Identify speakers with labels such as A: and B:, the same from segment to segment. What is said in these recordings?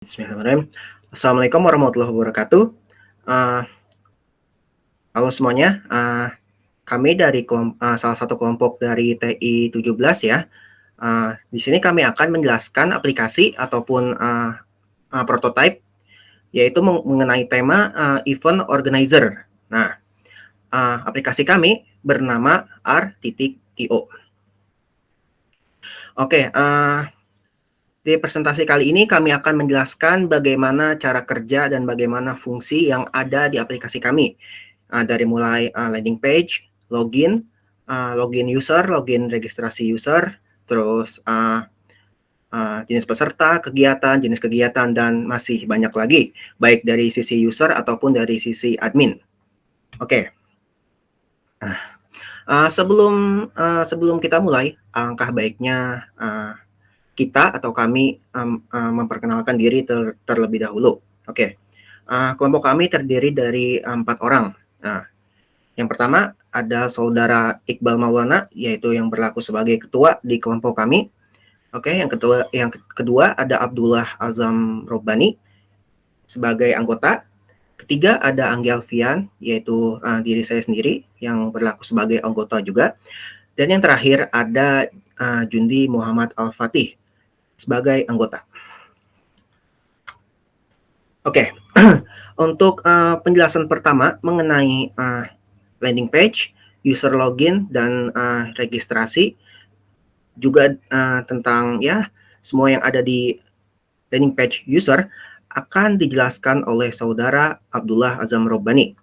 A: Bismillahirrahmanirrahim. Assalamualaikum warahmatullahi wabarakatuh. Uh, Halo semuanya, kami dari salah satu kelompok dari TI 17 ya. Di sini kami akan menjelaskan aplikasi ataupun prototype, yaitu mengenai tema event organizer. Nah, aplikasi kami bernama R.io. Oke, di presentasi kali ini kami akan menjelaskan bagaimana cara kerja dan bagaimana fungsi yang ada di aplikasi kami. Dari mulai landing page, login, login user, login registrasi user, terus jenis peserta, kegiatan, jenis kegiatan, dan masih banyak lagi, baik dari sisi user ataupun dari sisi admin. Oke. Sebelum kita mulai, alangkah baiknya kita atau kami memperkenalkan diri terlebih dahulu. Oke. Kelompok kami terdiri dari 4 orang. Nah, yang pertama ada saudara Iqbal Maulana, yaitu yang berlaku sebagai ketua di kelompok kami. Oke, yang kedua ada Abdullah Azam Robbani sebagai anggota. Ketiga ada Anggi Alfian, yaitu diri saya sendiri yang berlaku sebagai anggota juga. Dan yang terakhir ada Jundi Muhammad Al-Fatih sebagai anggota. Oke, untuk penjelasan pertama mengenai landing page, user login, dan registrasi, juga tentang ya semua yang ada di landing page user akan dijelaskan oleh saudara Abdullah Azam Robbani.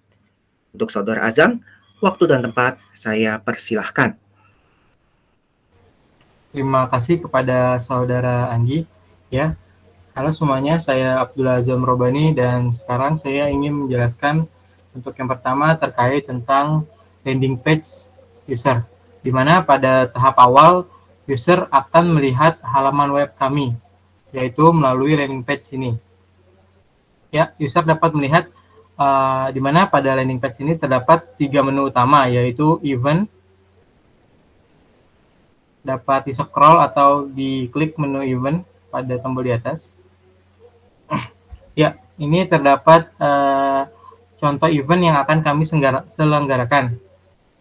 A: Untuk saudara Azam, waktu dan tempat saya persilahkan.
B: Terima kasih kepada saudara Anggi. Ya, halo semuanya, saya Abdullah Azam Robbani dan sekarang saya ingin menjelaskan untuk yang pertama terkait tentang landing page user, di mana pada tahap awal user akan melihat halaman web kami, yaitu melalui landing page ini. Ya, user dapat melihat di mana pada landing page ini terdapat 3 menu utama, yaitu event, dapat di-scroll atau diklik menu event pada tombol di atas. Ya, ini terdapat contoh event yang akan kami selenggarakan,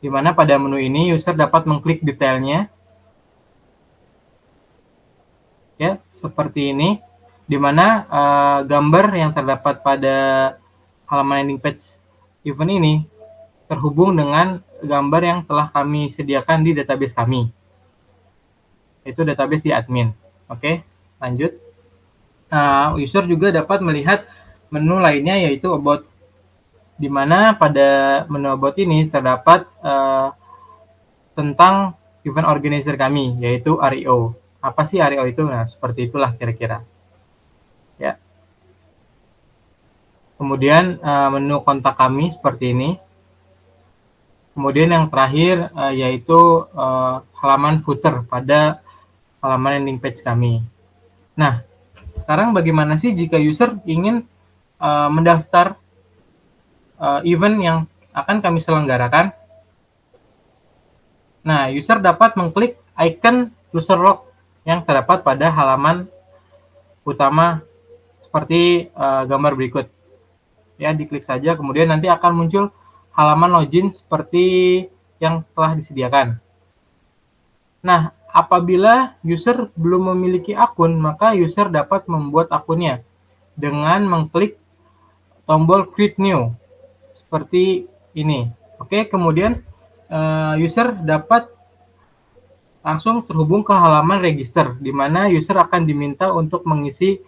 B: di mana pada menu ini user dapat mengklik detailnya, ya seperti ini, di mana gambar yang terdapat pada halaman landing page event ini terhubung dengan gambar yang telah kami sediakan di database kami, yaitu database di admin. Oke, lanjut. User juga dapat melihat menu lainnya, yaitu about, di mana pada menu about ini terdapat tentang event organizer kami, yaitu RIO. Apa sih RIO itu? Nah, seperti itulah kira-kira. Ya. Kemudian menu kontak kami seperti ini. Kemudian yang terakhir yaitu halaman footer pada halaman landing page kami. Nah, sekarang bagaimana sih jika user ingin mendaftar event yang akan kami selenggarakan? Nah, user dapat mengklik icon user log yang terdapat pada halaman utama seperti gambar berikut. Ya, diklik saja, kemudian nanti akan muncul halaman login seperti yang telah disediakan. Nah, apabila user belum memiliki akun, maka user dapat membuat akunnya dengan mengklik tombol create new seperti ini. Oke, kemudian user dapat langsung terhubung ke halaman register, di mana user akan diminta untuk mengisi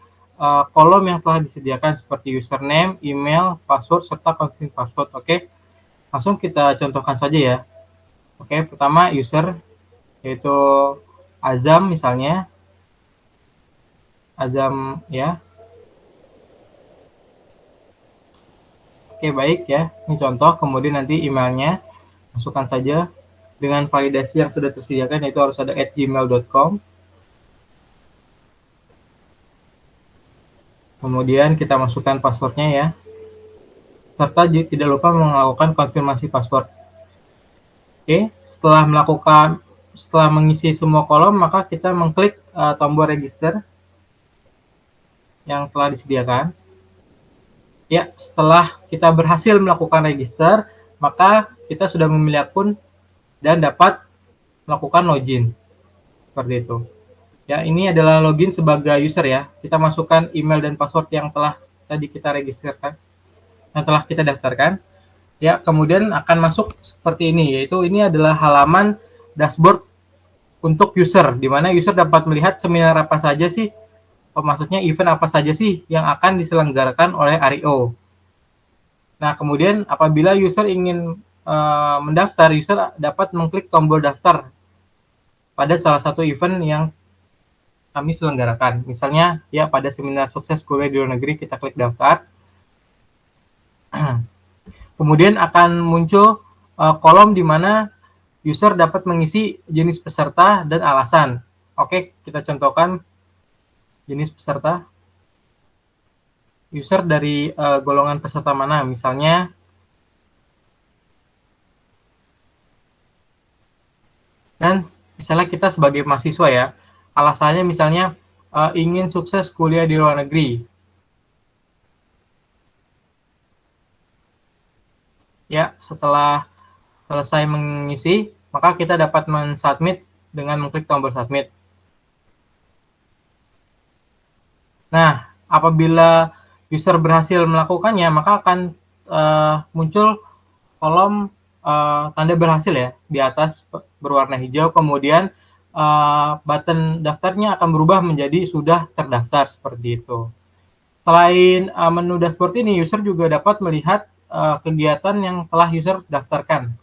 B: kolom yang telah disediakan seperti username, email, password, serta confirm password. Oke, langsung kita contohkan saja ya. Oke, pertama user, yaitu Azam misalnya. Azam ya. Oke, baik ya. Ini contoh, kemudian nanti emailnya masukkan saja dengan validasi yang sudah tersediakan, yaitu harus ada @gmail.com. Kemudian kita masukkan passwordnya ya. Serta tidak lupa melakukan konfirmasi password. Oke, setelah mengisi semua kolom, maka kita mengklik tombol register. yang telah disediakan. Ya, setelah kita berhasil melakukan register, maka kita sudah memilih akun dan dapat melakukan login. Seperti itu. Ya, ini adalah login sebagai user ya. Kita masukkan email dan password yang telah tadi kita registrkan, yang telah kita daftarkan. Ya, kemudian akan masuk seperti ini, yaitu ini adalah halaman dashboard untuk user, di mana user dapat melihat seminar apa saja sih, maksudnya event apa saja sih yang akan diselenggarakan oleh RIO. Nah, kemudian apabila user ingin mendaftar, user dapat mengklik tombol daftar pada salah satu event yang kami selenggarakan. Misalnya, ya pada seminar sukses kuliah di luar negeri, kita klik daftar. Kemudian akan muncul kolom di mana user dapat mengisi jenis peserta dan alasan. Oke, kita contohkan jenis peserta. User dari golongan peserta mana? Misalnya, dan misalnya kita sebagai mahasiswa ya, alasannya misalnya ingin sukses kuliah di luar negeri. Ya, setelah selesai mengisi, maka kita dapat mensubmit dengan mengklik tombol submit. Nah, apabila user berhasil melakukannya, maka akan muncul kolom tanda berhasil ya, di atas berwarna hijau, kemudian button daftarnya akan berubah menjadi sudah terdaftar, seperti itu. Selain menu dashboard ini, user juga dapat melihat kegiatan yang telah user daftarkan.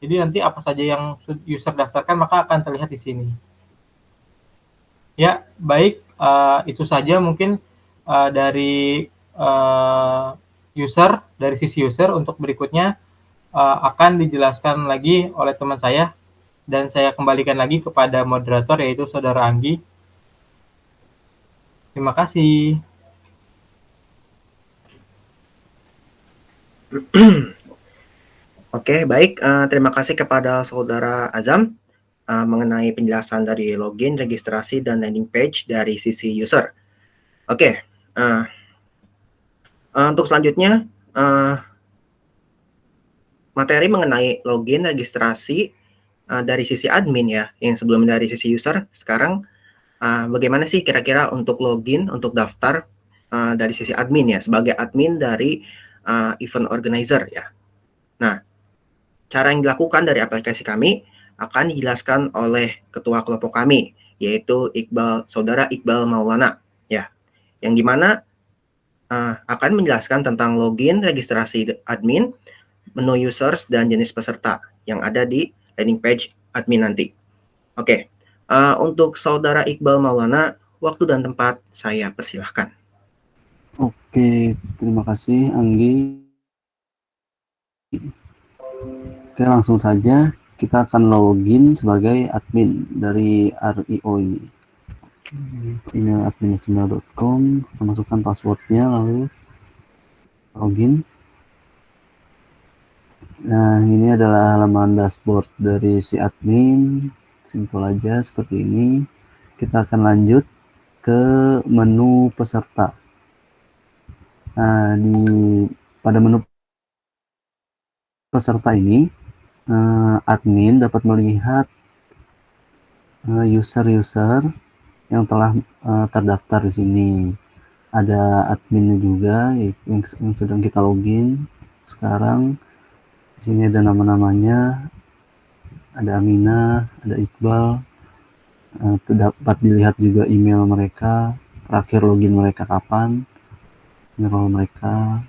B: Jadi nanti apa saja yang user daftarkan maka akan terlihat di sini. Ya, baik, itu saja mungkin dari user, dari sisi user. Untuk berikutnya akan dijelaskan lagi oleh teman saya, dan saya kembalikan lagi kepada moderator, yaitu Saudara Anggi. Terima kasih.
A: Oke, baik. Terima kasih kepada Saudara Azam mengenai penjelasan dari login, registrasi, dan landing page dari sisi user. Oke, untuk selanjutnya, materi mengenai login, registrasi dari sisi admin ya, yang sebelumnya dari sisi user. Sekarang bagaimana sih kira-kira untuk login, untuk daftar dari sisi admin ya, sebagai admin dari event organizer ya. Nah, cara yang dilakukan dari aplikasi kami akan dijelaskan oleh ketua kelompok kami, yaitu Saudara Iqbal Maulana, ya, yang dimana akan menjelaskan tentang login, registrasi admin, menu users, dan jenis peserta yang ada di landing page admin nanti. Oke, untuk Saudara Iqbal Maulana, waktu dan tempat saya persilahkan.
C: Oke, terima kasih Anggi. Oke, langsung saja kita akan login sebagai admin dari RIO ini. Email admin@gmail.com, masukkan passwordnya lalu login. Nah, ini adalah halaman dashboard dari si admin, simpel aja seperti ini. Kita akan lanjut ke menu peserta. Nah, pada menu peserta ini admin dapat melihat user-user yang telah terdaftar di sini. Ada adminnya juga yang sedang kita login sekarang. Di sini ada nama-namanya, ada Aminah, ada Iqbal. Dapat dilihat juga email mereka, terakhir login mereka kapan, email mereka.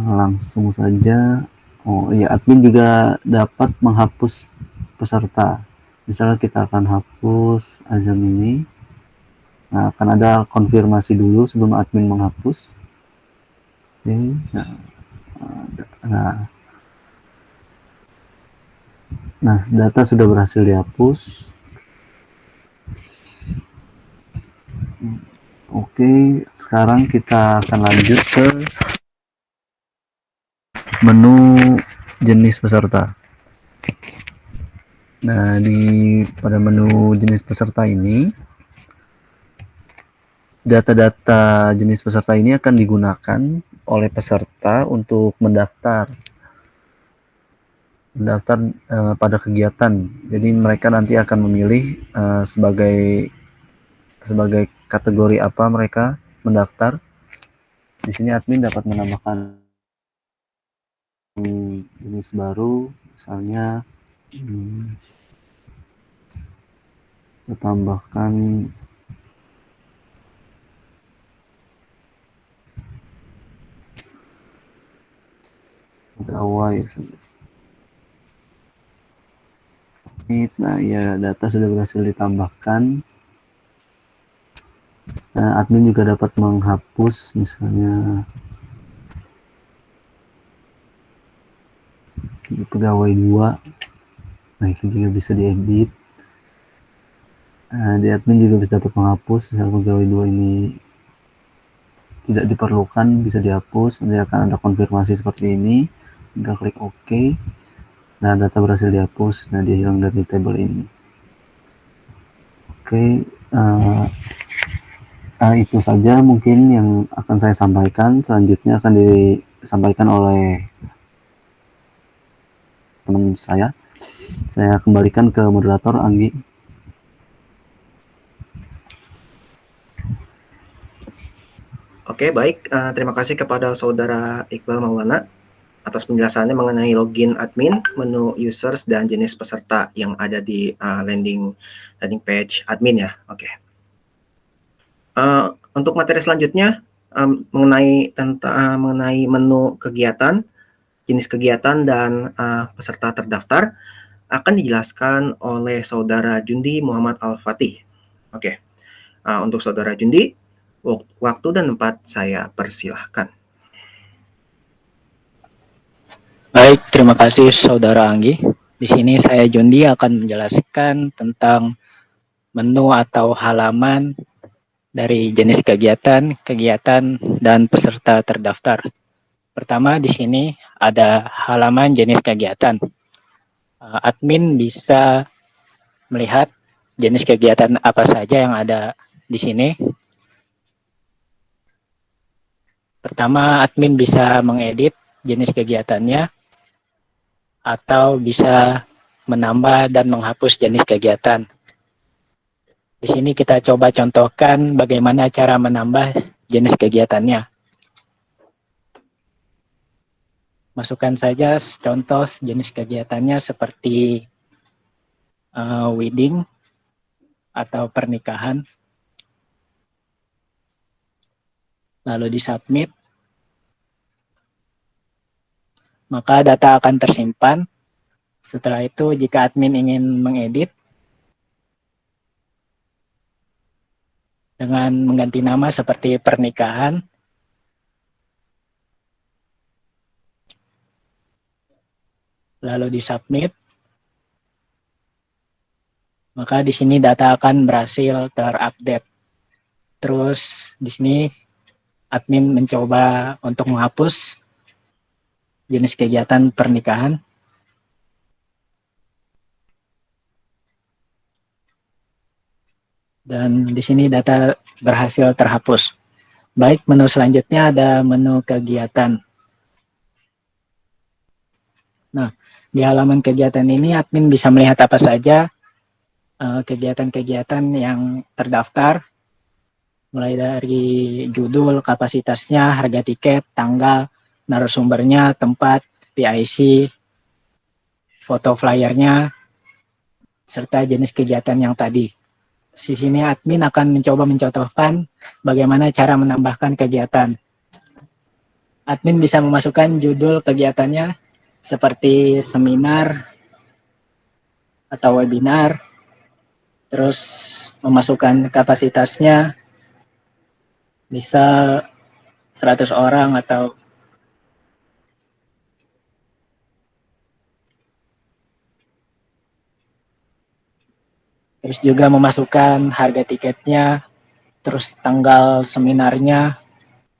C: Langsung saja. Oh iya, admin juga dapat menghapus peserta. Misalnya kita akan hapus Azam ini. Nah, akan ada konfirmasi dulu sebelum admin menghapus. Oke, nah, data sudah berhasil dihapus. Oke, sekarang kita akan lanjut ke menu jenis peserta. Nah, pada menu jenis peserta ini, data-data jenis peserta ini akan digunakan oleh peserta untuk mendaftar pada kegiatan. Jadi mereka nanti akan memilih sebagai kategori apa mereka mendaftar. Di sini admin dapat menambahkan jenis baru, misalnya tambahkan pegawai. Nah ya, data sudah berhasil ditambahkan. Nah, admin juga dapat menghapus misalnya pegawai 2. Nah, itu juga bisa diedit. Di admin juga bisa dapat menghapus misal pegawai 2 ini tidak diperlukan, bisa dihapus. Nanti akan ada konfirmasi seperti ini. Kita klik OK. Nah, data berhasil dihapus. Nah, dia hilang dari table ini. Oke, itu saja mungkin yang akan saya sampaikan. Selanjutnya akan disampaikan oleh teman saya. Saya kembalikan ke moderator Anggi.
A: Oke, baik. Terima kasih kepada Saudara Iqbal Maulana atas penjelasannya mengenai login admin, menu users, dan jenis peserta yang ada di landing page admin ya. Oke. Untuk materi selanjutnya mengenai menu kegiatan, jenis kegiatan, dan peserta terdaftar akan dijelaskan oleh Saudara Jundi Muhammad Al-Fatih. Oke. Untuk Saudara Jundi, waktu dan tempat saya persilahkan.
D: Baik, terima kasih Saudara Anggi. Di sini saya Jundi akan menjelaskan tentang menu atau halaman dari jenis kegiatan, dan peserta terdaftar. Pertama di sini ada halaman jenis kegiatan. Admin bisa melihat jenis kegiatan apa saja yang ada di sini. Pertama, admin bisa mengedit jenis kegiatannya atau bisa menambah dan menghapus jenis kegiatan. Di sini kita coba contohkan bagaimana cara menambah jenis kegiatannya. Masukkan saja contoh jenis kegiatannya seperti wedding atau pernikahan. Lalu disubmit. Maka data akan tersimpan. Setelah itu jika admin ingin mengedit dengan mengganti nama seperti pernikahan, lalu disubmit, maka di sini data akan berhasil terupdate. Terus di sini admin mencoba untuk menghapus jenis kegiatan pernikahan. Dan di sini data berhasil terhapus. Baik, menu selanjutnya ada menu kegiatan. Nah, di halaman kegiatan ini admin bisa melihat apa saja kegiatan-kegiatan yang terdaftar, mulai dari judul, kapasitasnya, harga tiket, tanggal, narasumbernya, tempat, PIC, foto flyernya, serta jenis kegiatan yang tadi. Di sini admin akan mencoba mencontohkan bagaimana cara menambahkan kegiatan. Admin bisa memasukkan judul kegiatannya seperti seminar atau webinar, terus memasukkan kapasitasnya bisa 100 orang atau terus juga memasukkan harga tiketnya, terus tanggal seminarnya,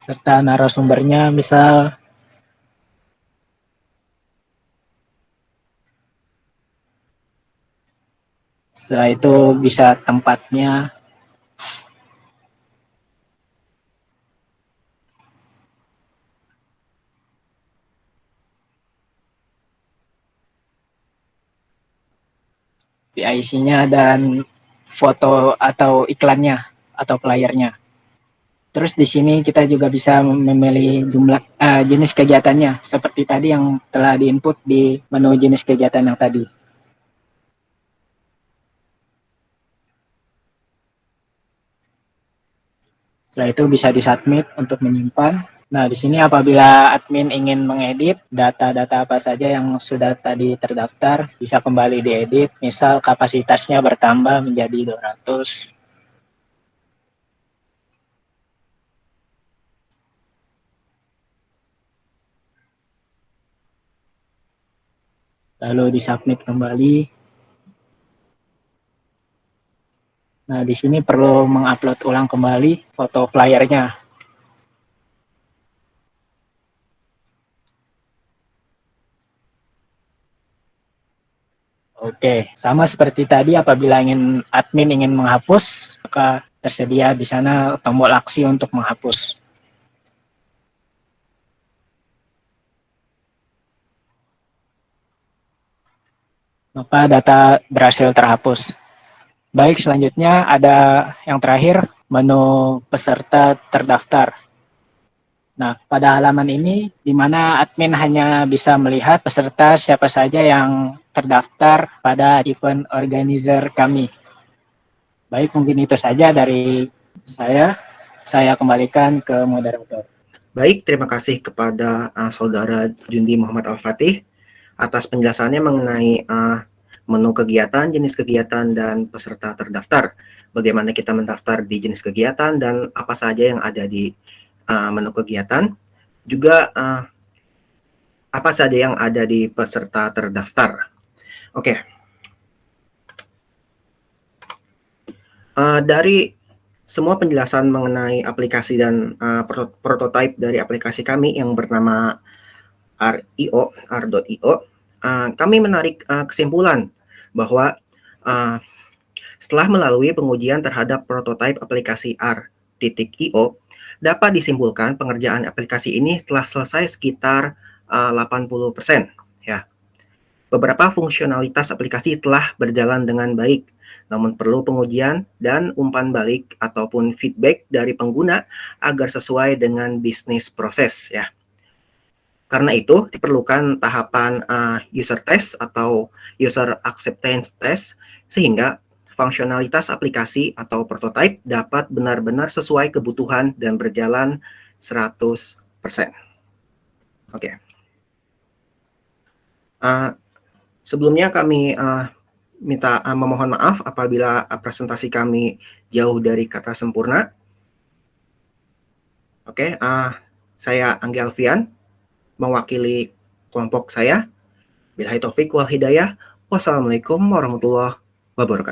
D: serta narasumbernya, misal Setelah itu bisa tempatnya. PIC-nya dan foto atau iklannya atau flyernya. Terus di sini kita juga bisa memilih jumlah jenis kegiatannya seperti tadi yang telah diinput di menu jenis kegiatan yang tadi. Setelah itu bisa disubmit untuk menyimpan. Nah, di sini apabila admin ingin mengedit data-data apa saja yang sudah tadi terdaftar, bisa kembali diedit. Misal kapasitasnya bertambah menjadi 200. Lalu disubmit kembali. Nah, di sini perlu mengupload ulang kembali foto flyernya. Oke, sama seperti tadi apabila admin ingin menghapus, maka tersedia di sana tombol aksi untuk menghapus. Maka data berhasil terhapus. Baik, selanjutnya ada yang terakhir, menu peserta terdaftar. Nah, pada halaman ini, di mana admin hanya bisa melihat peserta siapa saja yang terdaftar pada event organizer kami. Baik, mungkin itu saja dari saya. Saya kembalikan ke moderator.
A: Baik, terima kasih kepada Saudara Jundi Muhammad Al-Fatih atas penjelasannya mengenai menu kegiatan, jenis kegiatan, dan peserta terdaftar. Bagaimana kita mendaftar di jenis kegiatan dan apa saja yang ada di menu kegiatan. Juga apa saja yang ada di peserta terdaftar. Oke. Dari semua penjelasan mengenai aplikasi dan prototipe dari aplikasi kami yang bernama r.io, kami menarik kesimpulan bahwa setelah melalui pengujian terhadap prototipe aplikasi r.io, dapat disimpulkan pengerjaan aplikasi ini telah selesai sekitar 80%. Ya. Beberapa fungsionalitas aplikasi telah berjalan dengan baik, namun perlu pengujian dan umpan balik ataupun feedback dari pengguna agar sesuai dengan bisnis proses. Ya. Karena itu diperlukan tahapan user test atau user acceptance test sehingga fungsionalitas aplikasi atau prototipe dapat benar-benar sesuai kebutuhan dan berjalan 100%. Oke. Sebelumnya kami memohon maaf apabila presentasi kami jauh dari kata sempurna. Oke, saya Anggi Alfian, mewakili kelompok saya. Billahi taufik wal hidayah. Wassalamualaikum warahmatullahi wabarakatuh.